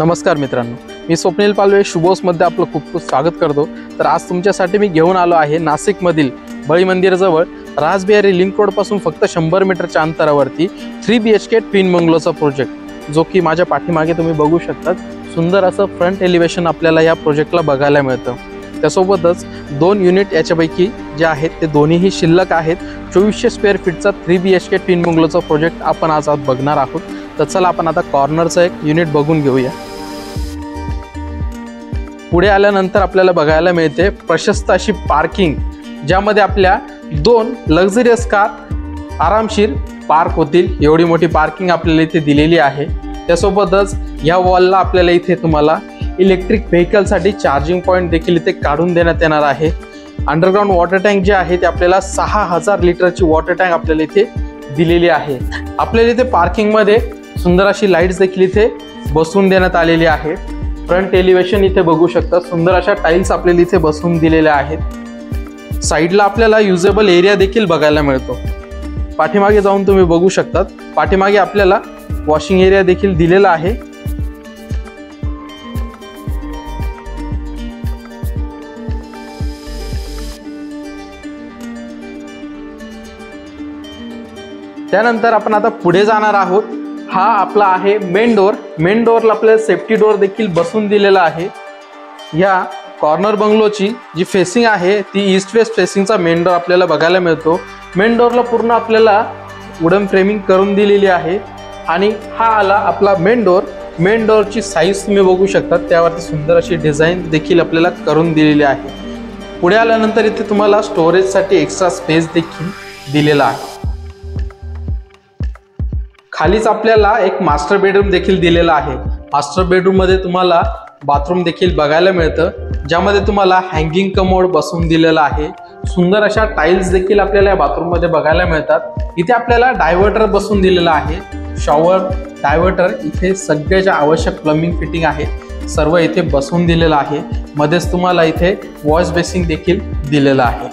नमस्कार मित्रांनो, मी स्वप्नील पालवे शुभोसमध्ये आपलं खूप खूप स्वागत करतो। तर आज तुमच्यासाठी मी घेऊन आलो आहे नाशिकमधील बळी मंदिराजवळ राजबिहारी लिंक रोडपासून फक्त 100 मीटरच्या अंतरावरती 3 BHK ट्विन बंगलोचा प्रोजेक्ट, जो की माझ्या पाठीमागे तुम्ही बघू शकता। सुंदर असं फ्रंट एलिव्हेशन आपल्याला या प्रोजेक्टला बघायला मिळतं। त्यासोबतच 2 युनिट याच्यापैकी जे आहेत ते दोन्हीही शिल्लक आहेत। 2400 स्क्वेअर फीटचा 3 BHK ट्विन बंगलोचा प्रोजेक्ट आपण आज बघणार आहोत। तर चला आपण आता कॉर्नरचं एक युनिट बघून घेऊया। पुढे आल्यानंतर आपल्याला बघायला मिळते प्रशस्त अशी पार्किंग, ज्यामध्ये आपल्या 2 लक्झरियस कार आरामशीर पार्क होतील एवढी मोठी पार्किंग आपल्याला इथे दिलेली आहे। त्यासोबतच या वॉलला आपल्याला इथे तुम्हाला इलेक्ट्रिक व्हेकलसाठी चार्जिंग पॉइंट देखील इथे काढून देण्यात येणार आहे। अंडरग्राउंड वॉटर टँक जे आहे ते आपल्याला 6000 लिटरची वॉटर टँक आपल्याला इथे दिलेली आहे। आपल्याला इथे पार्किंग मध्ये सुंदर अशी लाईट्स देखील इथे बसवून देण्यात आलेली आहे। फ्रंट एलिव्हेशन इथे बघू शकता, सुंदर अशा टाइल्स आपल्याला इथे बसवून दिलेल्या आहेत। साइडला आपल्याला युजेबल एरिया देखील बघायला मिळतो। पाठीमागे जाऊन तुम्ही बघू शकता, पाठीमागे आपल्याला वॉशिंग एरिया देखील दिलेला आहे। त्यानंतर आपण आता पुढे जाणार आहोत। हा आपला आहे मेन डोर। मेन डोरला आपल्याला सेफ्टी डोर देखील बसवून दिलेला आहे। या कॉर्नर बंगलोची जी फेसिंग आहे ती ईस्ट वेस्ट फेसिंगचा मेन डोर आपल्याला बघायला मिळतो। मेन डोरला पूर्ण आपल्याला वुडन फ्रेमिंग करून दिलेली आहे आणि हा आला आपला मेन डोर। मेन डोरची साईज तुम्ही बघू शकता, त्यावरती सुंदर अशी डिझाईन देखील आपल्याला करून दिलेली आहे। पुढे आल्यानंतर इथे तुम्हाला स्टोरेजसाठी एक्स्ट्रा स्पेस देखील दिलेला आहे। खालीच आपल्याला एक मास्टर बेडरूम देखील दिलेला आहे। मास्टर बेडरूम मध्ये तुम्हाला बाथरूम देखील बघायला मिळतं, ज्यामध्ये तुम्हाला हँगिंग कमोड बसवून दिलेला आहे। सुंदर अशा टाइल्स देखील आपल्याला या बाथरूम मध्ये बघायला मिळतात। इथे आपल्याला डायव्हर्टर बसवून दिलेला आहे। शॉवर, डायव्हर्टर, इथे सगळे जे आवश्यक प्लंबिंग फिटिंग आहे सर्व इथे बसवून दिलेलं आहे। मध्येच तुम्हाला इथे वॉश बेसिन देखील दिलेला आहे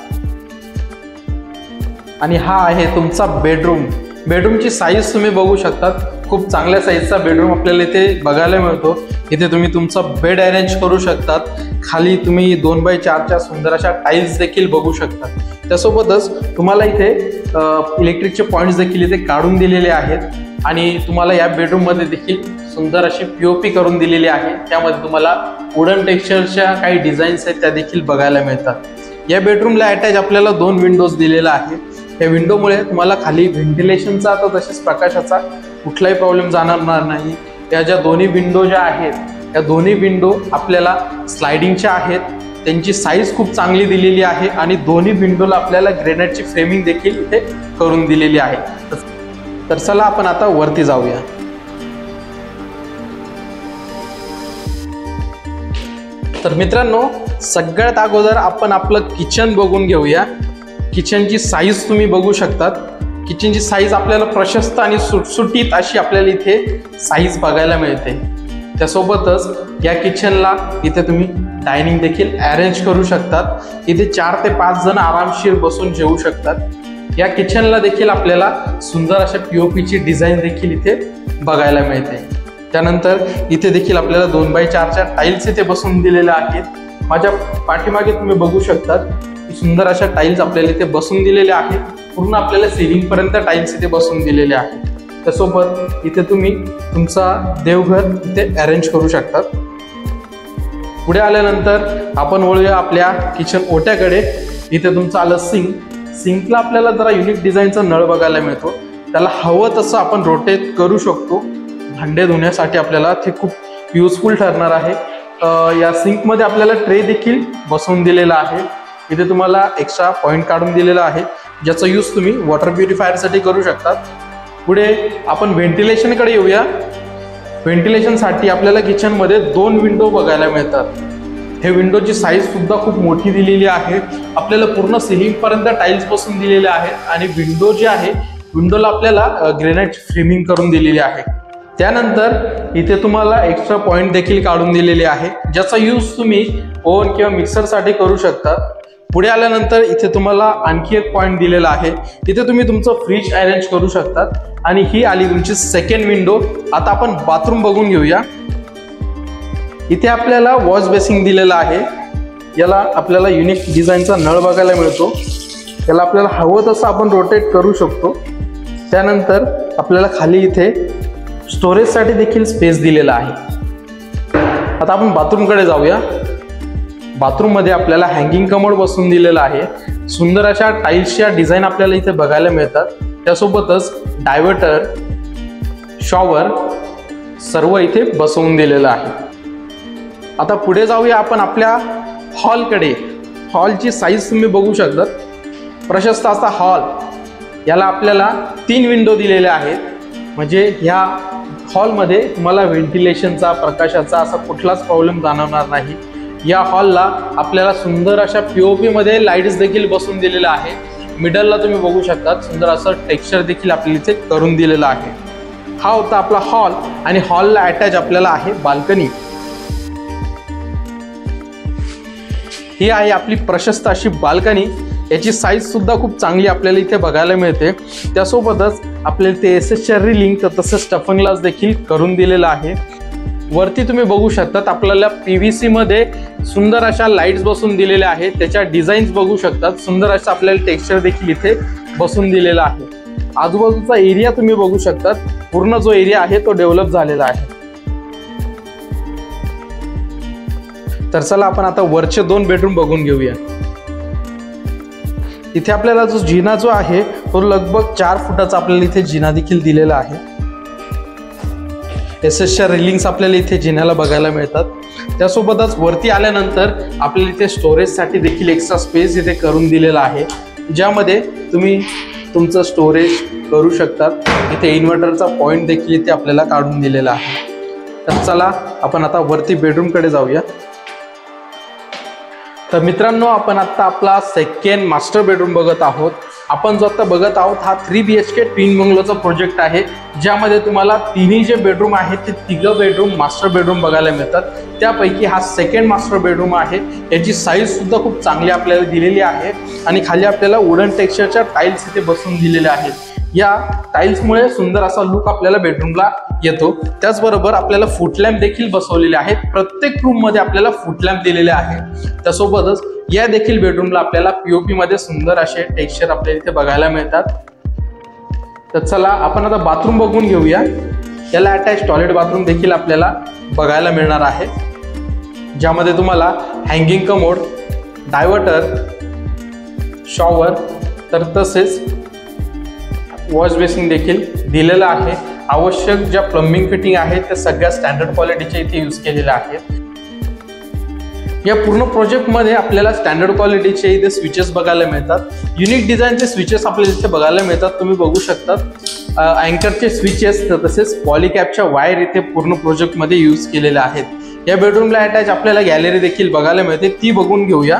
आणि हा आहे तुमचा बेडरूम। बेडरूमची साईज तुम्ही बघू शकता, खूप चांगल्या साईजचा बेडरूम आपल्याला इथे बघायला मिळतो। इथे तुम्ही तुमचा बेड अरेंज करू शकतात। खाली तुम्ही 2x4च्या सुंदर अशा टाइल्स देखील बघू शकता। त्यासोबतच तुम्हाला इथे इलेक्ट्रिकचे पॉइंट्स देखील इथे काढून दिलेले आहेत आणि तुम्हाला या बेडरूम मध्ये देखील सुंदर अशी POP करून दिलेली आहे। त्यामध्ये तुम्हाला वुडन टेक्स्चरच्या काही डिझाईन्स आहेत त्या देखील बघायला मिळतात। या बेडरूमला अटॅच आपल्याला 2 विंडोज दिलेला आहे। या विंडोमुळे तुम्हाला खाली व्हेंटिलेशनचा तर तसेच प्रकाशाचा कुठलाही प्रॉब्लेम जाणवणार नाही। या ज्या दोन्ही विंडो ज्या आहेत या दोन्ही विंडो आपल्याला स्लायडिंगच्या आहेत। त्यांची साईज खूप चांगली दिलेली आहे आणि दोन्ही विंडोला आपल्याला ग्रेनाइटची फ्रेमिंग देखील इथे करून दिलेली आहे। तर चला आपण आता वरती जाऊया। तर मित्रांनो, सगळ्यात अगोदर आपण आपलं किचन बघून घेऊया। किचनची साईज तुम्ही बघू शकतात। किचनची साईज आपल्याला प्रशस्त आणि सुटसुटीत अशी आपल्याला इथे साईज बघायला मिळते। त्यासोबतच या किचनला इथे तुम्ही डायनिंग देखील अरेंज करू शकतात। इथे 4 ते 5 जण आरामशीर बसून जेवू शकतात। या किचनला देखील आपल्याला सुंदर अशा POPची डिझाईन देखील इथे बघायला मिळते। त्यानंतर इथे देखील आपल्याला 2x4च्या टाइल्स इथे बसून दिलेल्या आहेत। माझ्या पाठीमागे तुम्ही बघू शकतात, सुंदर अशा टाइल्स आपल्याला इथे बसून दिलेल्या आहेत। पूर्ण आपल्याला सिलिंग पर्यंत टाइल्स इथे बसून दिलेले आहेत। त्यासोबत इथे तुम्ही तुमचा देवघर इथे अरेंज करू शकतात। पुढे आल्यानंतर आपण वळूया आपल्या किचन ओट्याकडे। इथे तुमचं आलं सिंक। सिंकला आपल्याला जरा युनिक डिझाईनचा नळ बघायला मिळतो। त्याला हवं तसं आपण रोटेट करू शकतो। भांडे धुण्यासाठी आपल्याला ते खूप युजफुल ठरणार आहे। या सिंकमध्ये आपल्याला ट्रे देखील बसवून दिलेला आहे। इथे तुम्हाला एक्स्ट्रा पॉइंट काढून दिलेला आहे, ज्याचा यूज तुम्ही वॉटर प्युरिफायरसाठी करू शकतात। पुढे आपण व्हेंटिलेशनकडे येऊया। व्हेंटिलेशनसाठी आपल्याला किचनमध्ये 2 विंडो बघायला मिळतात। हे विंडोची साईज सुद्धा खूप मोठी दिलेली आहे। आपल्याला पूर्ण सिलिंग पर्यंत टाइल्स बसून दिलेले आहेत आणि विंडो जी आहे विंडोला आपल्याला ग्रेनाइट फ्रेमिंग करून दिलेली आहे। त्यानंतर इथे तुम्हाला एक्स्ट्रा पॉइंट देखील काढून दिलेले आहे, ज्याचा यूज तुम्ही ओव्हन किंवा मिक्सरसाठी करू शकता। पुढे आल्यानंतर इथे तुम्हाला आणखी एक पॉइंट दिलेला आहे। इथे तुम्ही तुमचं फ्रीज अरेंज करू शकतात आणि ही आली तुमची सेकंड विंडो। आता आपण बाथरूम बघून घेऊया। इथे आपल्याला वॉश बेसिंग दिलेला आहे. याला आपल्याला युनिक डिझाईनचा नळ बघायला मिळतो. याला आपल्याला हवं तसं आपण रोटेट करू शकतो. त्यानंतर आपल्याला खाली इथे स्टोरेजसाठी देखील स्पेस दिलेला आहे. आता आपण बाथरूमकडे जाऊया. बाथरूममध्ये आपल्याला हँगिंग कमोड बसवून दिलेला आहे. सुंदर अशा टाईल्सच्या डिझाईन आपल्याला इथे बघायला मिळतात. त्यासोबतच डायव्हर्टर, शॉवर सर्व इथे बसवून दिलेलं आहे. आता पुढे जाऊया आपण आपल्या हॉलकडे. हॉलची साईज तुम्ही बघू शकता. प्रशस्त असा हॉल. याला आपल्याला 3 विंडो दिलेल्या आहेत. म्हणजे ह्या हॉलमध्ये तुम्हाला व्हेंटिलेशनचा, प्रकाशाचा असा कुठलाच प्रॉब्लेम जाणवणार नाही. या हॉलला आपल्याला सुंदर अशा POP मध्ये लाईट्स देखील बसवून दिलेल्या आहे. मिडलला तुम्ही बघू शकता सुंदर असं टेक्स्चर देखील आपल्याला इथे करून दिलेलं आहे. हा होता आपला हॉल आणि हॉलला अटॅच आपल्याला आहे बाल्कनी. ही आहे आपली प्रशस्त अशी बाल्कनी. याची साईज सुद्धा खूप चांगली आपल्याला इथे बघायला मिळते. त्यासोबतच आपल्याला ते एसएसच्या रिलिंग तर तसंच स्टफिंग ग्लास देखील करून दिलेला आहे. वरती तुम्ही बघू शकतात आपल्याला PVC मध्ये सुंदर अशा लाईट्स बसून दिलेल्या आहेत. त्याच्या डिझाईन्स बघू शकतात. सुंदर असं आपल्याला टेक्स्चर देखील इथे बसून दिलेला आहे. आजूबाजूचा एरिया तुम्ही बघू शकतात. पूर्ण जो एरिया आहे तो डेव्हलप झालेला आहे. तर चला आपण आता वरचे 2 बेडरूम बघून घेऊया. इथे आपल्याला जो जिना जो आहे तो लगभग 4 फुटाचा आपल्याला इथे जिना देखील दिलेला आहे. एसएसच्या रेलिंग्स आपल्याला इथे जिन्याला बघायला मिळतात. त्यासोबतच वरती आल्यानंतर आपल्याला इथे स्टोरेजसाठी देखील एक्स्ट्रा स्पेस इथे करून दिलेला आहे, ज्यामध्ये तुम्ही तुमचं स्टोरेज करू शकतात. इथे इन्व्हर्टरचा पॉईंट देखील इथे आपल्याला काढून दिलेला आहे. तर चला आपण आता वरती बेडरूमकडे जाऊया. तर मित्रांनो, आपण आता आपला सेकंड मास्टर बेडरूम बघत आहोत. आपण जो आता बघत आहोत हा 3 BHK ट्विन बंगलोचा प्रोजेक्ट आहे, ज्यामध्ये तुम्हाला तिन्ही जे बेडरूम आहेत ते 3 बेडरूम मास्टर बेडरूम बघायला मिळतात. त्यापैकी हा सेकंड मास्टर बेडरूम आहे. याची साईज सुद्धा खूप चांगली आपल्याला दिलेली आहे आणि खाली आपल्याला वुडन टेक्स्चरच्या टाईल्स इथे बसवून दिलेल्या आहेत. या टाईल्समुळे सुंदर असा लुक आपल्याला बेडरूमला येतो. त्याचबरोबर आपल्याला फुटलॅम्प देखील बसवलेले आहेत. प्रत्येक रूममध्ये आपल्याला फुटलॅम्प दिलेले आहेत. त्यासोबतच या देखील बेडरूमला आपल्याला POP मध्ये सुंदर असे टेक्स्चर आपल्याला इथे बघायला मिळतात. तर चला आपण आता बाथरूम बघून घेऊया. याला अटॅच टॉयलेट बाथरूम देखील आपल्याला बघायला मिळणार आहे, ज्यामध्ये तुम्हाला हँगिंग कमोड, डायव्हर्टर, शॉवर तर तसेच वॉश बेसिंग देखील दिलेलं आहे. आवश्यक ज्या प्लंबिंग फिटिंग आहेत त्या सगळ्या स्टँडर्ड क्वालिटीच्या इथे यूज केलेल्या आहेत. या पूर्ण प्रोजेक्टमध्ये आपल्याला स्टँडर्ड क्वालिटीचे इथे स्विचेस बघायला मिळतात. युनिक डिझाईनचे स्विचेस आपल्याला इथे बघायला मिळतात. तुम्ही बघू शकता अँकरचे स्विचेस तसेच पॉलिकॅपच्या वायर इथे पूर्ण प्रोजेक्टमध्ये यूज केलेल्या आहेत. या बेडरूमला अटॅच आपल्याला गॅलरी देखील बघायला मिळते, ती बघून घेऊया.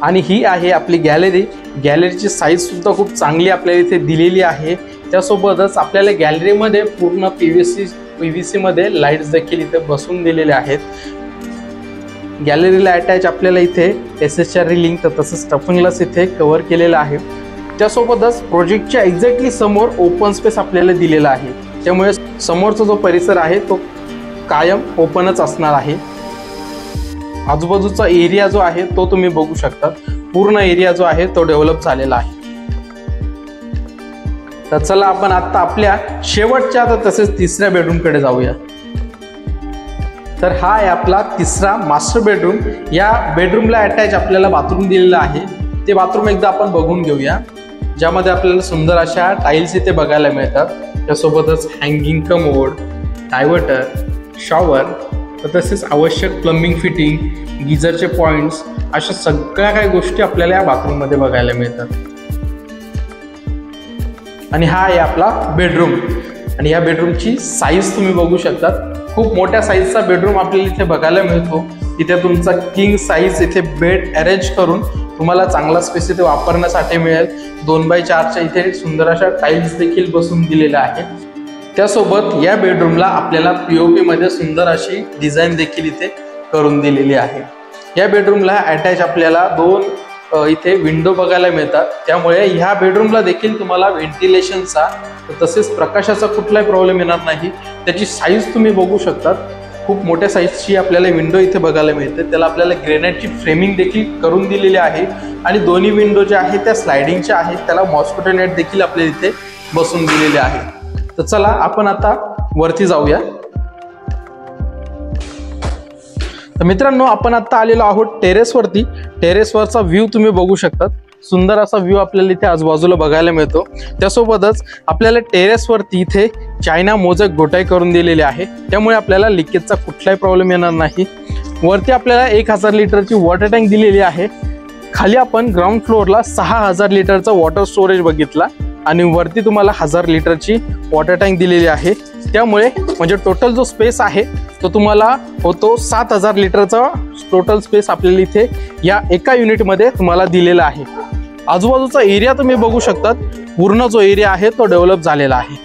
आणि ही आहे आपली गॅलरी. गॅलरीची साईज सुद्धा खूप चांगली आपल्याला इथे दिलेली आहे. त्यासोबतच आपल्याला गॅलरीमध्ये पूर्ण PVC मध्ये लाईट्स देखील इथे बसून दिलेले आहेत. गॅलरीला अटॅच आपल्याला इथे एसएसच्या रिलिंग तर तसंच स्टफिंग ग्लास इथे कव्हर केलेला आहे. त्यासोबतच प्रोजेक्टच्या एक्झॅक्टली समोर ओपन स्पेस आपल्याला दिलेला आहे, त्यामुळे समोरचा जो परिसर आहे तो कायम ओपनच असणार आहे. आजूबाजूचा एरिया जो आहे तो तुम्ही बघू शकता. पूर्ण एरिया जो आहे तो डेव्हलप झालेला आहे. तर चला आपण आता आपल्या शेवटच्या तर तसेच 3ऱ्या बेडरूमकडे जाऊया. तर हा आहे आपला 3रा मास्टर बेडरूम. या बेडरूमला अटॅच आपल्याला बाथरूम दिलेला आहे. ते बाथरूम एकदा आपण बघून घेऊया, ज्यामध्ये आपल्याला सुंदर अशा टाईल्स इथे बघायला मिळतात. त्यासोबतच हँगिंग कमोड, डायव्हर्टर, शॉवर तसेच आवश्यक प्लंबिंग फिटिंग, गिझरचे पॉइंट्स अशा सगळ्या काही गोष्टी आपल्याला या बाथरूममध्ये बघायला मिळतात. आणि हा आहे आपला बेडरूम. आणि या बेडरूमची साईज तुम्ही बघू शकता. खूप मोठ्या साईजचा बेडरूम आपल्याला इथे बघायला मिळतो. इथे तुमचा किंग साईज इथे बेड अरेंज करून तुम्हाला चांगला स्पेस इथे वापरण्यासाठी मिळेल. 2x4च्या इथे सुंदर अशा टाईल्स देखील बसून दिलेल्या आहेत. त्यासोबत या बेडरूमला आपल्याला POP मध्ये सुंदर अशी डिझाईन देखील इथे करून दिलेली आहे. या बेडरूमला अटॅच आपल्याला 2 इथे विंडो बघायला मिळतात, त्यामुळे ह्या बेडरूमला देखील तुम्हाला व्हेंटिलेशनचा तसेच प्रकाशाचा कुठलाही प्रॉब्लेम येणार नाही. त्याची साईज तुम्ही बघू शकता. खूप मोठ्या साईजची आपल्याला विंडो इथे बघायला मिळते। त्याला आपल्याला ग्रेनाइटची फ्रेमिंग देखील करून दिलेली आहे आणि दोन्ही विंडो ज्या आहेत त्या स्लायडिंगच्या आहेत। त्याला मॉस्किटो नेट देखील आपल्याला इथे बसून दिलेले आहे। तर चला आपण आता वरती जाऊया। तर मित्रांनो, आपण आता आलेलो आहोत टेरेसवरती। टेरेसवरचा व्ह्यू तुम्ही बघू शकता, सुंदर असा व्ह्यू आपल्याला इथे आजूबाजूला बघायला मिळतो। त्यासोबतच आपल्याला टेरेसवरती इथे चायना मोजॅक गोटाई करून दिलेली आहे, त्यामुळे आपल्याला लिकेजचा कुठलाही प्रॉब्लेम येणार नाही। वरती आपल्याला 1000 लिटरची वॉटर टँक दिलेली आहे। खाली आपण ग्राउंड फ्लोअरला 6000 लिटरचा वॉटर स्टोरेज बघितला आणि वरती तुम्हाला 1000 लिटरची वॉटर टँक दिलेली आहे। त्यामुळे म्हणजे टोटल जो स्पेस आहे तो तुम्हाला होतो 7000 लिटरचा टोटल स्पेस आपल्याला इथे या एका युनिटमध्ये तुम्हाला दिलेला आहे। आजूबाजूचा एरिया तुम्ही बघू शकता, पूर्ण जो एरिया आहे तो डेव्हलप झालेला आहे।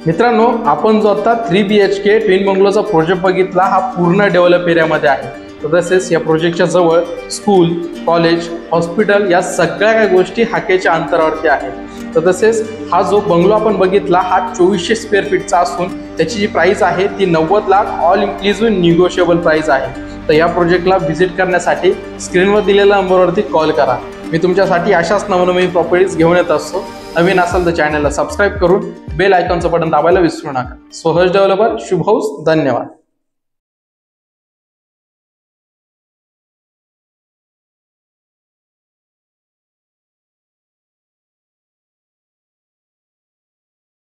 मित्रांनो, आपण जो आता 3 BHK ट्विन बंगलोचा प्रोजेक्ट बघितला हा पूर्ण डेव्हलप एरियामध्ये आहे। तसेच या प्रोजेक्टच्या जवळ स्कूल, कॉलेज, हॉस्पिटल या सगळ्या काही गोष्टी हाकेच्या अंतरावरती आहेत। तर तसेच हा जो बंगलो आपण बघितला हा 2400 स्क्वेअर फीटचा असून त्याची जी प्राइस आहे ती 90 lakh all inclusive negotiable price आहे। तर या प्रोजेक्टला व्हिजिट करण्यासाठी स्क्रीनवर दिलेल्या नंबरवरती कॉल करा। मी तुमच्यासाठी अशाच नवनवीन प्रॉपर्टीज घेऊन येत असतो। नवीन असाल तर चॅनलला सबस्क्राईब करून बेल आयकॉनचं बटन दाबायला विसरू नका। स्वहर्ष डेव्हलपर, शुभ हौस, धन्यवाद।